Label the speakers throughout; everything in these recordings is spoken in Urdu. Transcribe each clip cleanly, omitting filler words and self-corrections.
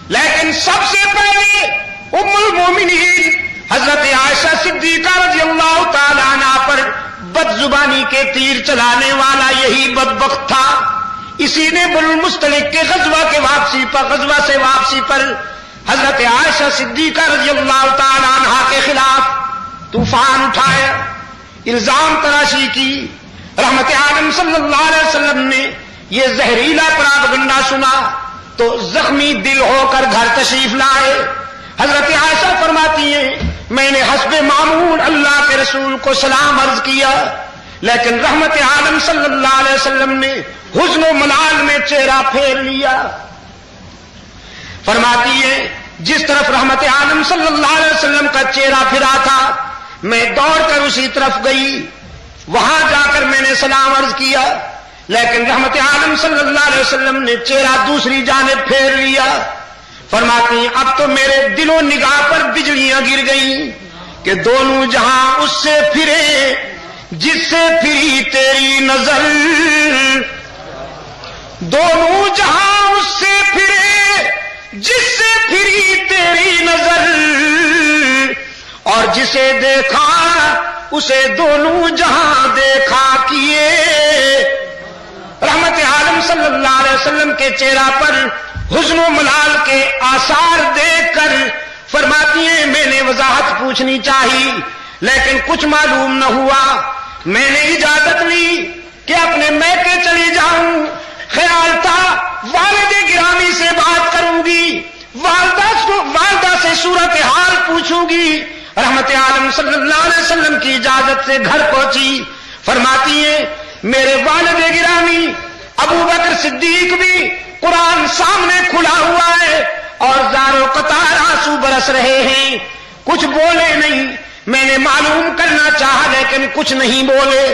Speaker 1: لیکن سب سے پہلے ام المومنین حضرت عائشہ صدیقہ رضی اللہ تعالی عنہا پر بد زبانی کے تیر چلانے والا یہی بدبخت تھا. اسی نے بنو المصطلق کے غزوہ سے واپسی پر حضرت عائشہ صدیقہ رضی اللہ تعالی عنہا کے خلاف طوفان اٹھایا, الزام تراشی کی. رحمت عالم صلی اللہ علیہ وسلم نے یہ زہریلا پراپگنڈا سنا تو زخمی دل ہو کر گھر تشریف لائے. حضرت عائشہ فرماتی ہیں میں نے حسب معمول اللہ کے رسول کو سلام عرض کیا, لیکن رحمت عالم صلی اللہ علیہ وسلم نے حزن و ملال میں چہرہ پھیر لیا. فرماتی ہے جس طرف رحمت عالم صلی اللہ علیہ وسلم کا چہرہ پھرا تھا میں دوڑ کر اسی طرف گئی, وہاں جا کر میں نے سلام عرض کیا, لیکن رحمت عالم صلی اللہ علیہ وسلم نے چہرہ دوسری جانب پھیر لیا. فرماتی ہیں اب تو میرے دل و نگاہ پر بجلیاں گر گئیں کہ دونوں جہاں اس سے پھرے جس سے پھری تیری نظر, دونوں جہاں اس سے پھرے جس سے پھری تیری نظر, اور جسے دیکھا اسے دونوں جہاں دیکھا کیے. رحمت عالم صلی اللہ علیہ وسلم کے چہرہ پر حزن و ملال کے آثار دیکھ کر فرماتی ہیں میں نے وضاحت پوچھنی چاہی لیکن کچھ معلوم نہ ہوا. میں نے اجازت لی کہ اپنے میکے چلی جاؤں, خیال تھا والد گرامی سے بات کروں گی, والدہ سے صورت حال پوچھوں گی. رحمت عالم صلی اللہ علیہ وسلم کی اجازت سے گھر پہنچی. فرماتی ہیں میرے والد گرامی ابو بکر صدیق بھی قرآن سامنے کھلا ہوا ہے اور زارو قطار آنسو برس رہے ہیں, کچھ بولے نہیں. میں نے معلوم کرنا چاہا لیکن کچھ نہیں بولے.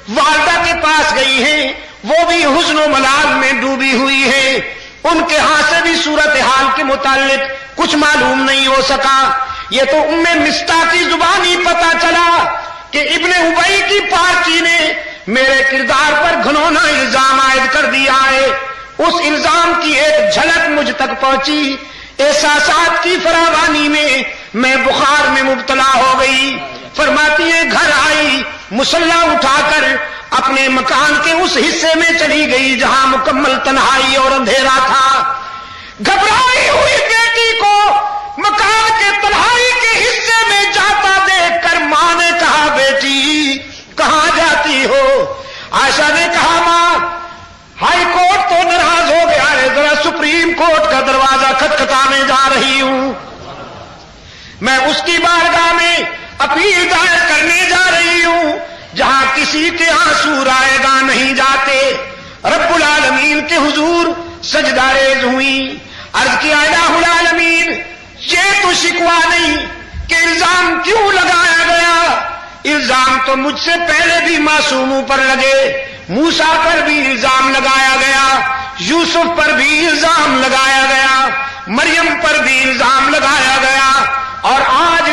Speaker 1: والدہ کے پاس گئی ہیں, وہ بھی حزن و ملال میں ڈوبی ہوئی ہے, ان کے ہاں سے بھی صورتحال کے متعلق کچھ معلوم نہیں ہو سکا. یہ تو ام مستہ کی زبانی پتا چلا کہ ابن ابی کی پارچی نے میرے کردار پر گھنونا الزام عائد کر دیا ہے. اس الزام کی ایک جھلک مجھ تک پہنچی, احساسات کی فراوانی میں بخار میں مبتلا ہو گئی. فرماتی ہے گھر آئی, مصلی اٹھا کر اپنے مکان کے اس حصے میں چلی گئی جہاں مکمل تنہائی اور اندھیرا تھا. گھبرائی ہوئی بیٹی کو مکان کے تنہائی کے حصے میں جاتا دیکھ کر ماں نے کہا بیٹی کہاں جاتی ہو؟ عائشہ نے کہا ماں ہائی کورٹ تو ناراض ہو گیا ہے, ذرا سپریم کورٹ کا دروازہ کھٹکھٹانے جا رہی ہوں. میں اس کی بارگاہ میں اپیل دائر کرنے جا رہی ہوں جہاں کسی کے آنسو رائے گاہ نہیں جاتے. رب العالمین کے حضور سجدہ ریز ہوئی, عرض کیا الہ العالمین یہ تو شکوہ نہیں کہ الزام کیوں لگایا گیا, الزام تو مجھ سے پہلے بھی معصوموں پر لگے. موسیٰ پر بھی الزام لگایا گیا, یوسف پر بھی الزام لگایا گیا, مریم پر بھی الزام لگایا گیا, اور آج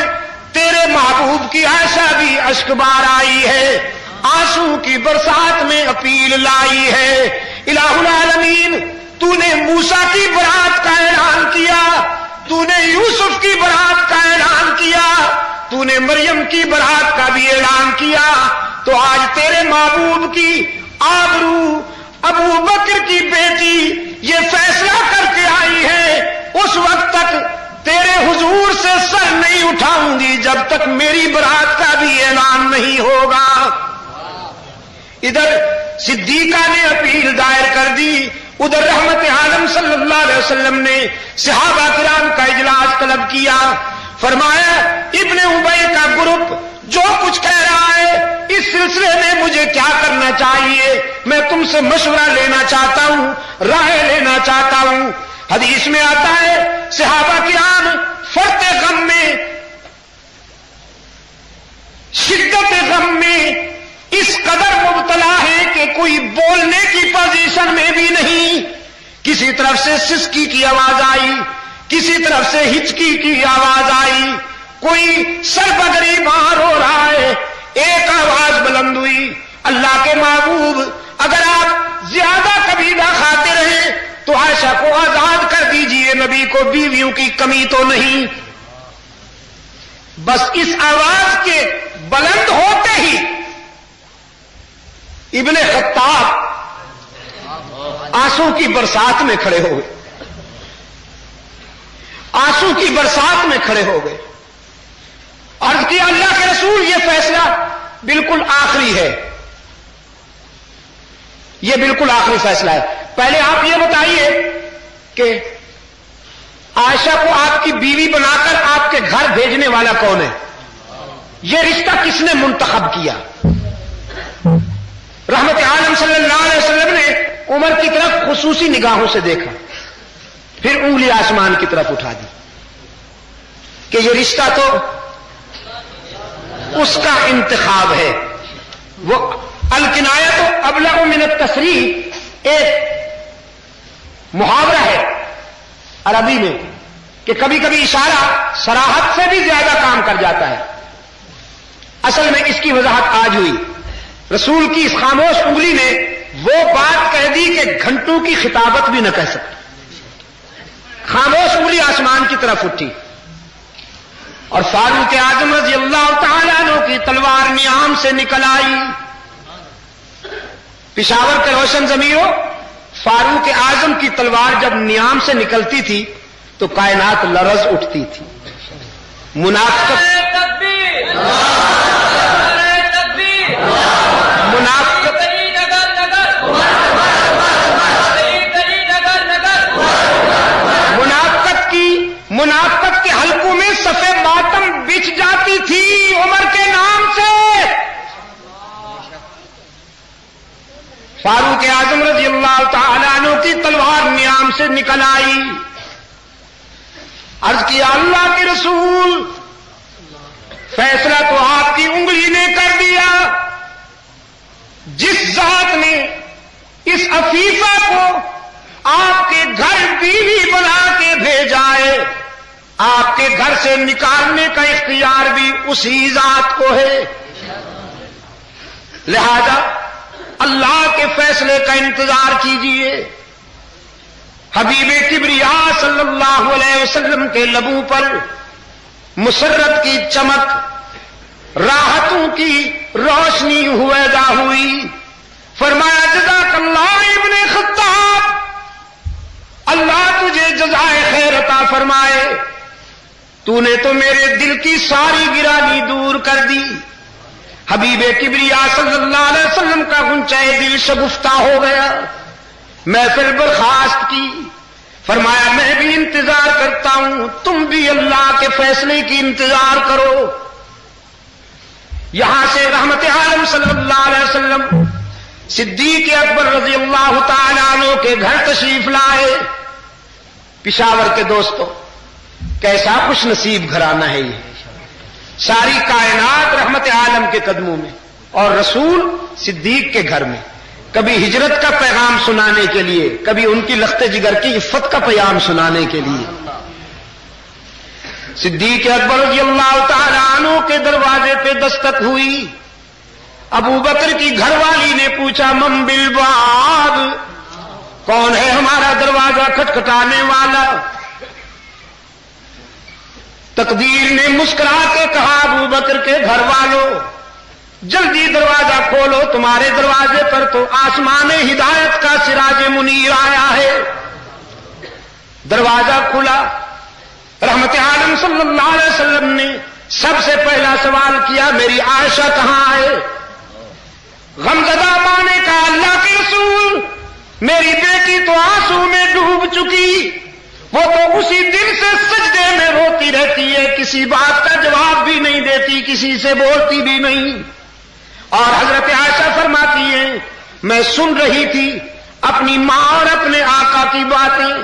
Speaker 1: تیرے محبوب کی عائشہ بھی اشک بار آئی ہے, آنسو کی برسات میں اپیل لائی ہے. الہ العالمین تو نے موسیٰ کی برات کا اعلان کیا, تو نے یوسف کی برات کا اعلان کیا, تو نے مریم کی برات کا بھی اعلان کیا, تو آج تیرے محبوب کی آبرو ابو بکر کی بیٹی یہ فیصلہ کر کے آئی ہے اس وقت تک تیرے حضور سے سر نہیں اٹھاؤں گی جب تک میری برات کا بھی اعلان نہیں ہوگا. ادھر صدیقہ نے اپیل دائر کر دی, ادھر رحمت عالم صلی اللہ علیہ وسلم نے صحابہ کرام کا اجلاس طلب کیا. فرمایا ابن ابی کا گروپ جو کچھ کہہ رہا ہے اس سلسلے میں مجھے کیا کرنا چاہیے, میں تم سے مشورہ لینا چاہتا ہوں, رائے لینا چاہتا ہوں. حدیث میں آتا ہے صحابہ کرام فرط غم میں, شدت غم میں اس قدر مبتلا ہے کہ کوئی بولنے کی پوزیشن میں بھی نہیں. کسی طرف سے سسکی کی آواز آئی, کسی طرف سے ہچکی کی آواز آئی, کوئی سر پگڑی باہر ہو رہا ہے. ایک آواز بلند ہوئی, اللہ کے محبوب اگر آپ زیادہ کبیلہ کھاتے رہے تو عائشہ کو آزاد کر دیجئے، نبی کو بیویوں کی کمی تو نہیں۔ بس اس آواز کے بلند ہوتے ہی ابن خطاب آنسو کی برسات میں کھڑے ہو گئے، آنسو کی برسات میں کھڑے ہو گئے۔ عرض کیا اللہ کے رسول یہ فیصلہ بالکل آخری ہے، یہ بالکل آخری فیصلہ ہے، پہلے آپ یہ بتائیے کہ عائشہ کو آپ کی بیوی بنا کر آپ کے گھر بھیجنے والا کون ہے؟ یہ رشتہ کس نے منتخب کیا؟ رحمت عالم صلی اللہ علیہ وسلم نے عمر کی طرف خصوصی نگاہوں سے دیکھا، پھر انگلی آسمان کی طرف اٹھا دی کہ یہ رشتہ تو اس کا انتخاب ہے۔ وہ الکنایۃ ابلغ من التصریح ایک محاورہ ہے عربی میں کہ کبھی کبھی اشارہ صراحت سے بھی زیادہ کام کر جاتا ہے۔ اصل میں اس کی وضاحت آج ہوئی، رسول کی اس خاموش انگلی نے وہ بات کہہ دی کہ گھنٹوں کی خطابت بھی نہ کہہ سکتی۔ خاموش انگلی آسمان کی طرف اٹھی اور فاروق اعظم رضی اللہ تعالیٰ عنہ کی تلوار نیام سے نکل آئی۔ پشاور کے روشن ضمیروں، فاروق اعظم کی تلوار جب نیام سے نکلتی تھی تو کائنات لرز اٹھتی تھی۔ منافقت منافقت کے حلقوں میں صفے ماتم بچھ جاتی تھی عمر کے نام سے۔ فاروق اعظم رضی اللہ تعالی عنہ کی تلوار نیام سے نکل آئی۔ عرض کیا اللہ کے رسول فیصلہ تو آپ کی انگلی نے کر دیا، جس ذات نے اس عفیفہ کو آپ کے گھر بیوی بنا کے بھیجا ہے، آپ کے گھر سے نکالنے کا اختیار بھی اسی ذات کو ہے، لہذا اللہ کے فیصلے کا انتظار کیجیے۔ حبیب کبریا صلی اللہ علیہ وسلم کے لبوں پر مسرت کی چمک، راحتوں کی روشنی ہویدا ہوئی۔ فرمایا جزاک اللہ ابن خطاب، اللہ تجھے جزائے خیر عطا فرمائے، تو نے تو میرے دل کی ساری گرانی دور کر دی۔ حبیب کبریا صلی اللہ علیہ وسلم کا غنچہ دل شگفتہ ہو گیا، محفل برخاست کی۔ فرمایا میں بھی انتظار کرتا ہوں، تم بھی اللہ کے فیصلے کی انتظار کرو۔ یہاں سے رحمت عالم صلی اللہ علیہ وسلم صدیق اکبر رضی اللہ تعالی عنہ کے گھر تشریف لائے۔ پشاور کے دوستوں، کیسا خوش نصیب گھرانہ ہے یہ، ساری کائنات رحمت عالم کے قدموں میں اور رسول صدیق کے گھر میں، کبھی ہجرت کا پیغام سنانے کے لیے، کبھی ان کی لخت جگر کی عفت کا پیام سنانے کے لیے۔ صدیق اکبر رضی اللہ تعالی عنہ کے دروازے پہ دستک ہوئی۔ ابو بکر کی گھر والی نے پوچھا من بالباب، کون ہے ہمارا دروازہ کھٹکھٹانے والا؟ تقدیر نے مسکرا کے کہا ابو بکر کے گھر والوں جلدی دروازہ کھولو، تمہارے دروازے پر تو آسمان ہدایت کا سراج منیر آیا ہے۔ دروازہ کھلا، رحمت عالم صلی اللہ علیہ وسلم نے سب سے پہلا سوال کیا میری عائشہ کہاں ہے؟ غمزدہ ماں نے کہا اللہ کے رسول میری بیٹی تو آنسو میں ڈوب چکی، وہ تو اسی دن سے سجدے میں روتی رہتی ہے، کسی بات کا جواب بھی نہیں دیتی، کسی سے بولتی بھی نہیں۔ اور حضرت عائشہ فرماتی ہیں میں سن رہی تھی اپنی ماں اور اپنے آقا کی باتیں،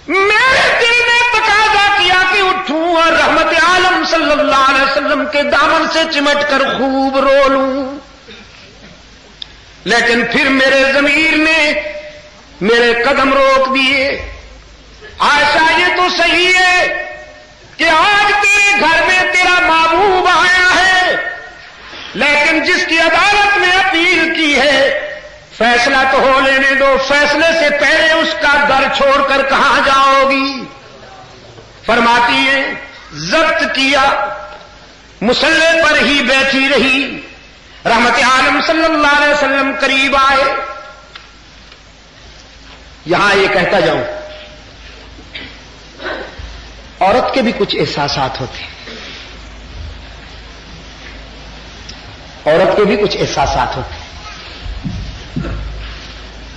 Speaker 1: میرے دل نے تقاضا کیا کہ اٹھوں اور رحمت عالم صلی اللہ علیہ وسلم کے دامن سے چمٹ کر خوب رو لوں، لیکن پھر میرے ضمیر نے میرے قدم روک دیے۔ عائشہ یہ تو صحیح ہے کہ آج تیرے گھر میں تیرا محبوب آیا ہے، لیکن جس کی عدالت میں اپیل کی ہے فیصلہ تو ہو لینے دو، فیصلے سے پہلے اس کا در چھوڑ کر کہاں جاؤ گی؟ فرماتی ہیں ضبط کیا، مصلے پر ہی بیٹھی رہی۔ رحمت عالم صلی اللہ علیہ وسلم قریب آئے۔ یہاں یہ کہتا جاؤں، عورت کے بھی کچھ احساسات ہوتے ہیں، عورت کے بھی کچھ احساسات ہوتے ہیں۔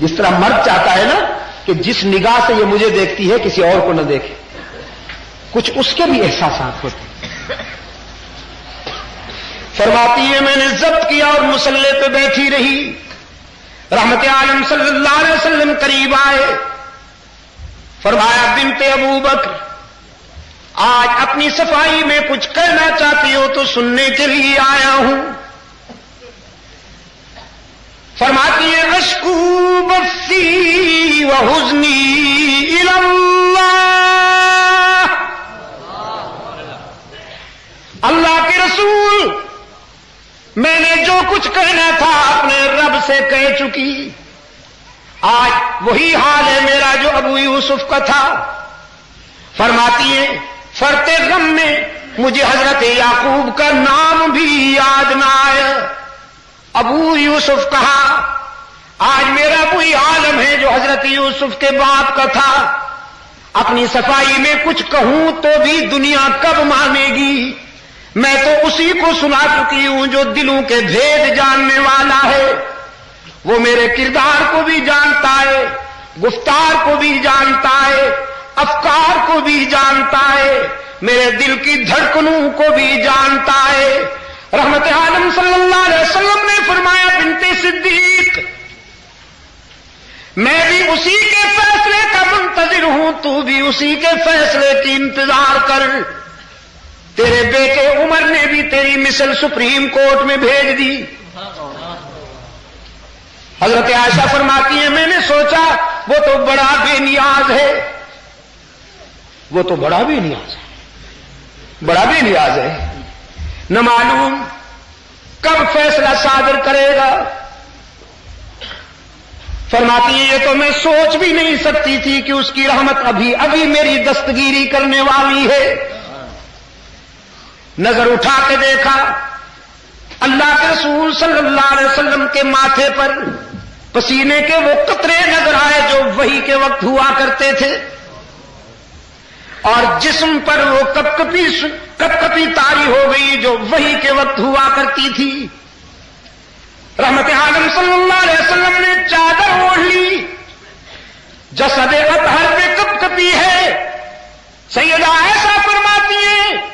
Speaker 1: جس طرح مرد چاہتا ہے نا کہ جس نگاہ سے یہ مجھے دیکھتی ہے کسی اور کو نہ دیکھے، کچھ اس کے بھی احساسات ہوتے ہیں۔ فرماتی ہے میں نے ضبط کیا اور مصلے پہ بیٹھی رہی۔ رحمت عالم صلی اللہ علیہ وسلم قریب آئے، فرمایا بنت ابو بکر آج اپنی صفائی میں کچھ کہنا چاہتی ہو تو سننے کے لیے آیا ہوں۔ فرماتی ہے اشکو بثی وحزنی الی اللہ، اللہ کے رسول میں نے جو کچھ کہنا تھا اپنے رب سے کہہ چکی، آج وہی حال ہے میرا جو ابو یوسف کا تھا۔ فرماتی ہے فرتے غم میں مجھے حضرت یعقوب کا نام بھی یاد نہ آیا۔ ابو یوسف کہا، آج میرا وہی عالم ہے جو حضرت یوسف کے باپ کا تھا۔ اپنی صفائی میں کچھ کہوں تو بھی دنیا کب مانے گی؟ میں تو اسی کو سنا چکی ہوں جو دلوں کے بھید جاننے والا ہے۔ وہ میرے کردار کو بھی جانتا ہے، گفتار کو بھی جانتا ہے، افکار کو بھی جانتا ہے، میرے دل کی دھڑکنوں کو بھی جانتا ہے۔ رحمت عالم صلی اللہ علیہ وسلم نے فرمایا بنت صدیق میں بھی اسی کے فیصلے کا منتظر ہوں، تو بھی اسی کے فیصلے کی انتظار کر۔ تیرے بیٹے عمر نے بھی تیری مثل سپریم کورٹ میں بھیج دی۔ حضرت عائشہ فرماتی ہیں میں نے سوچا وہ تو بڑا بے نیاز ہے، وہ تو بڑا بے نیاز ہے، بڑا بے نیاز ہے، نہ معلوم کب فیصلہ صادر کرے گا۔ فرماتی ہیں یہ تو میں سوچ بھی نہیں سکتی تھی کہ اس کی رحمت ابھی ابھی میری دستگیری کرنے والی ہے۔ نظر اٹھا کے دیکھا، اللہ کے رسول صلی اللہ علیہ وسلم کے ماتھے پر پسینے کے وہ قطرے نظر آئے جو وحی کے وقت ہوا کرتے تھے، اور جسم پر وہ کپکپی طاری ہو گئی جو وحی کے وقت ہوا کرتی تھی۔ رحمت عالم صلی اللہ علیہ وسلم نے چادر اوڑھ لی، جسد اطہر پہ کپکپی ہے۔ سیدہ عائشہ فرماتی ہیں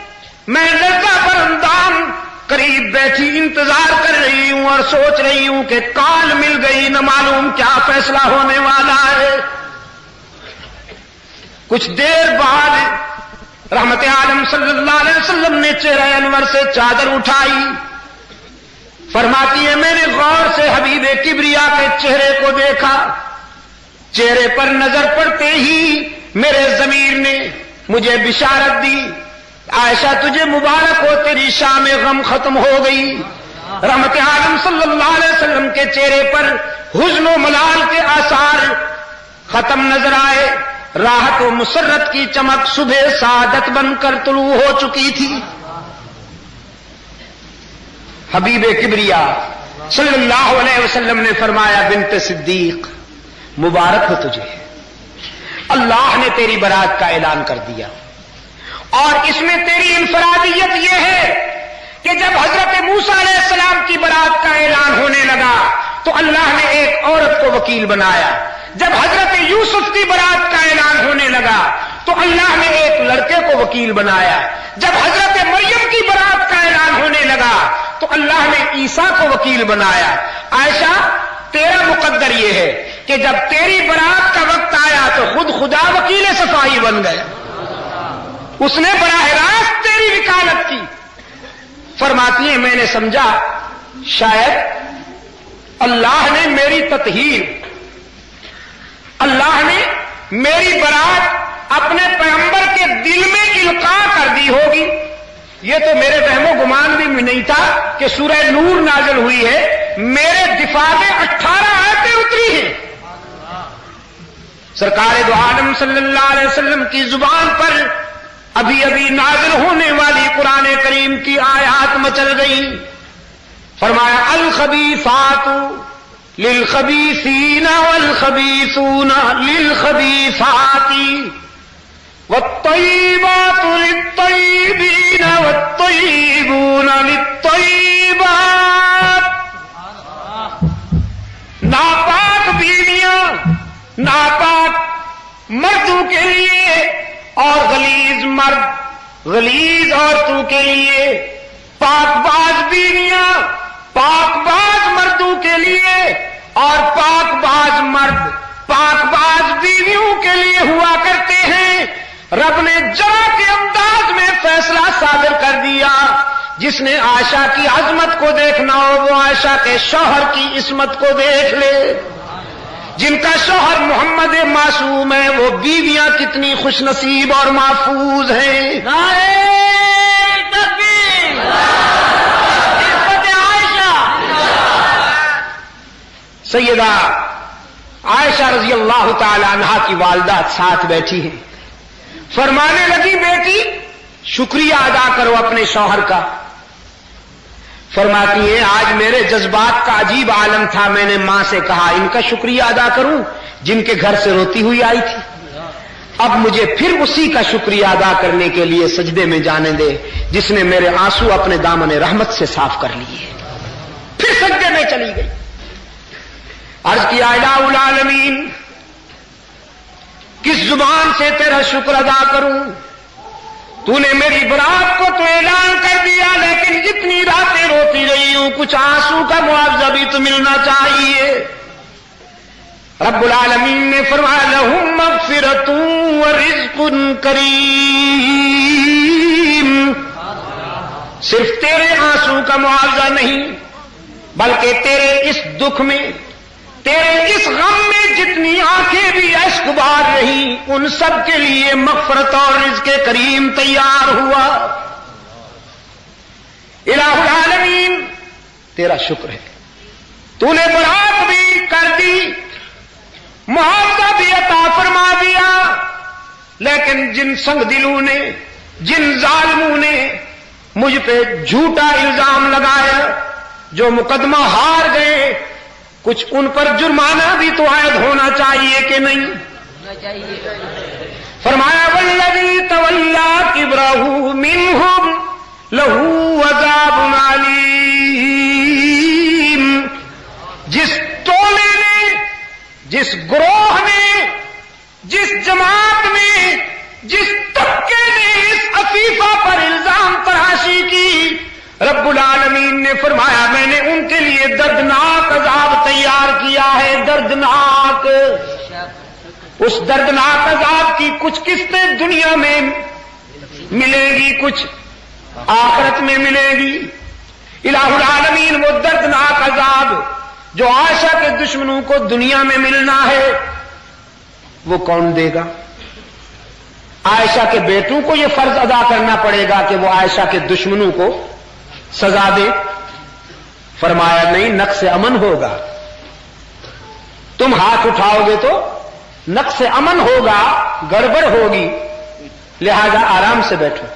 Speaker 1: میں لذا پر اندام قریب بیٹھی انتظار کر رہی ہوں اور سوچ رہی ہوں کہ کال مل گئی، نہ معلوم کیا فیصلہ ہونے والا ہے۔ کچھ دیر بعد رحمت عالم صلی اللہ علیہ وسلم نے چہرہ انور سے چادر اٹھائی۔ فرماتی ہے میں نے غور سے حبیب کبریا کے چہرے کو دیکھا، چہرے پر نظر پڑتے ہی میرے ضمیر نے مجھے بشارت دی، عائشہ تجھے مبارک ہو، تیری شام غم ختم ہو گئی۔ رحمت عالم صلی اللہ علیہ وسلم کے چہرے پر حزن و ملال کے آثار ختم نظر آئے، راحت و مسرت کی چمک صبح سعادت بن کر طلوع ہو چکی تھی۔ حبیب کبریا صلی اللہ علیہ وسلم نے فرمایا بنت صدیق مبارک ہو تجھے، اللہ نے تیری برات کا اعلان کر دیا، اور اس میں تیری انفرادیت یہ ہے کہ جب حضرت موسیٰ علیہ السلام کی برات کا اعلان ہونے لگا تو اللہ نے ایک عورت کو وکیل بنایا، جب حضرت یوسف کی برات کا اعلان ہونے لگا تو اللہ نے ایک لڑکے کو وکیل بنایا، جب حضرت مریم کی برات کا اعلان ہونے لگا تو اللہ نے عیسیٰ کو وکیل بنایا۔ عائشہ تیرا مقدر یہ ہے کہ جب تیری برات کا وقت آیا تو خود خدا وکیل صفائی بن گیا، اس نے براہ راست تیری وکالت کی۔ فرماتی ہیں میں نے سمجھا شاید اللہ نے میری تطہیر، اللہ نے میری برات اپنے پیغمبر کے دل میں القاء کر دی ہوگی۔ یہ تو میرے وہم و گمان بھی نہیں تھا کہ سورہ نور نازل ہوئی ہے، میرے دفاع میں 18 آیتیں اتری ہیں. سرکار دو عالم صلی اللہ علیہ وسلم کی زبان پر ابھی ابھی نازل ہونے والی قرآن کریم کی آیات مچل گئی. فرمایا الخبیثات للخبیثین والخبیثون للخبیثات والطیبات للطیبین والطیبون للطیبات. ناپاک بیویاں ناپاک مردوں کے لیے اور غلیظ مرد غلیظ عورتوں کے لیے، پاک باز بیویاں پاک باز مردوں کے لیے اور پاک باز مرد پاک باز بیویوں کے لیے ہوا کرتے ہیں. رب نے جرا کے انداز میں فیصلہ صادر کر دیا. جس نے عائشہ کی عظمت کو دیکھنا ہو وہ عائشہ کے شوہر کی عصمت کو دیکھ لے. جن کا شوہر محمد معصوم ہے وہ بیویاں کتنی خوش نصیب اور محفوظ ہیں.
Speaker 2: نعرہ تکبیر، عزت عائشہ.
Speaker 1: سیدہ عائشہ رضی اللہ تعالی عنہا کی والدہ ساتھ بیٹھی ہیں. فرمانے لگی بیٹی شکریہ ادا کرو اپنے شوہر کا. فرماتی ہیں آج میرے جذبات کا عجیب عالم تھا. میں نے ماں سے کہا ان کا شکریہ ادا کروں جن کے گھر سے روتی ہوئی آئی تھی. اب مجھے پھر اسی کا شکریہ ادا کرنے کے لیے سجدے میں جانے دے جس نے میرے آنسو اپنے دامن رحمت سے صاف کر لیے. پھر سجدے میں چلی گئی. عرض کیا الہ العالمین کس زبان سے تیرا شکر ادا کروں؟ تو نے میری برات کو تو اعلان کر دیا لیکن جتنی راتیں روتی رہی ہوں کچھ آنسو کا معاوضہ بھی تو ملنا چاہیے. رب العالمین نے فرمایا لہم مغفرۃ ورزق کریم. صرف تیرے آنسو کا معاوضہ نہیں بلکہ تیرے اس دکھ میں تیرے اس غم میں جتنی آنکھیں بھی اشک بار رہی ان سب کے لیے مغفرت اور رزق کریم تیار ہوا. الہ العالمین تیرا شکر ہے تو نے برات بھی کر دی معاوضہ بھی عطا فرما دیا. لیکن جن سنگ دلوں نے جن ظالموں نے مجھ پہ جھوٹا الزام لگایا جو مقدمہ ہار گئے کچھ ان پر جرمانہ بھی تو عائد ہونا چاہیے کہ نہیں؟ فرمایا والذی تولی کبرہ منہم لہو عذاب علیم. جس ٹولے نے جس گروہ نے جس جماعت نے جس طبقے نے اس عفیفہ پر الزام تراشی کی رب العالمین نے فرمایا میں نے ان کے لیے دردناک عذاب تیار کیا ہے. دردناک. اس دردناک عذاب کی کچھ قسطیں دنیا میں ملے گی کچھ آخرت میں ملے گی. الہ العالمین وہ دردناک عذاب جو عائشہ کے دشمنوں کو دنیا میں ملنا ہے وہ کون دے گا؟ عائشہ کے بیٹوں کو یہ فرض ادا کرنا پڑے گا کہ وہ عائشہ کے دشمنوں کو سزا دے. فرمایا نہیں نقص امن ہوگا. تم ہاتھ اٹھاؤ گے تو نقص امن ہوگا گڑبڑ ہوگی لہذا آرام سے بیٹھو.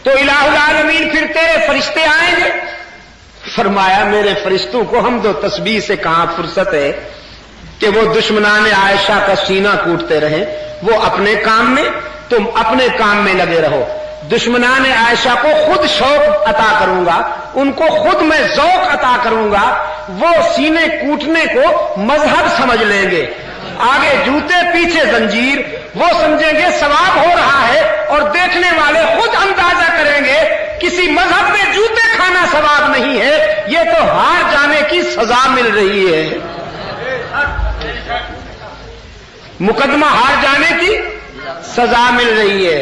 Speaker 1: تو الہ العالمین پھر تیرے فرشتے آئیں گے. فرمایا میرے فرشتوں کو حمد و تسبیح سے کہاں فرصت ہے کہ وہ دشمنان عائشہ کا سینہ کوٹتے رہیں. وہ اپنے کام میں تم اپنے کام میں لگے رہو. دشمنان عائشہ کو خود شوق عطا کروں گا ان کو خود میں ذوق عطا کروں گا. وہ سینے کوٹنے کو مذہب سمجھ لیں گے. آگے جوتے پیچھے زنجیر. وہ سمجھیں گے ثواب ہو رہا ہے اور دیکھنے والے خود اندازہ کریں گے کسی مذہب میں جوتے کھانا ثواب نہیں ہے یہ تو ہار جانے کی سزا مل رہی ہے. مقدمہ ہار جانے کی سزا مل رہی ہے.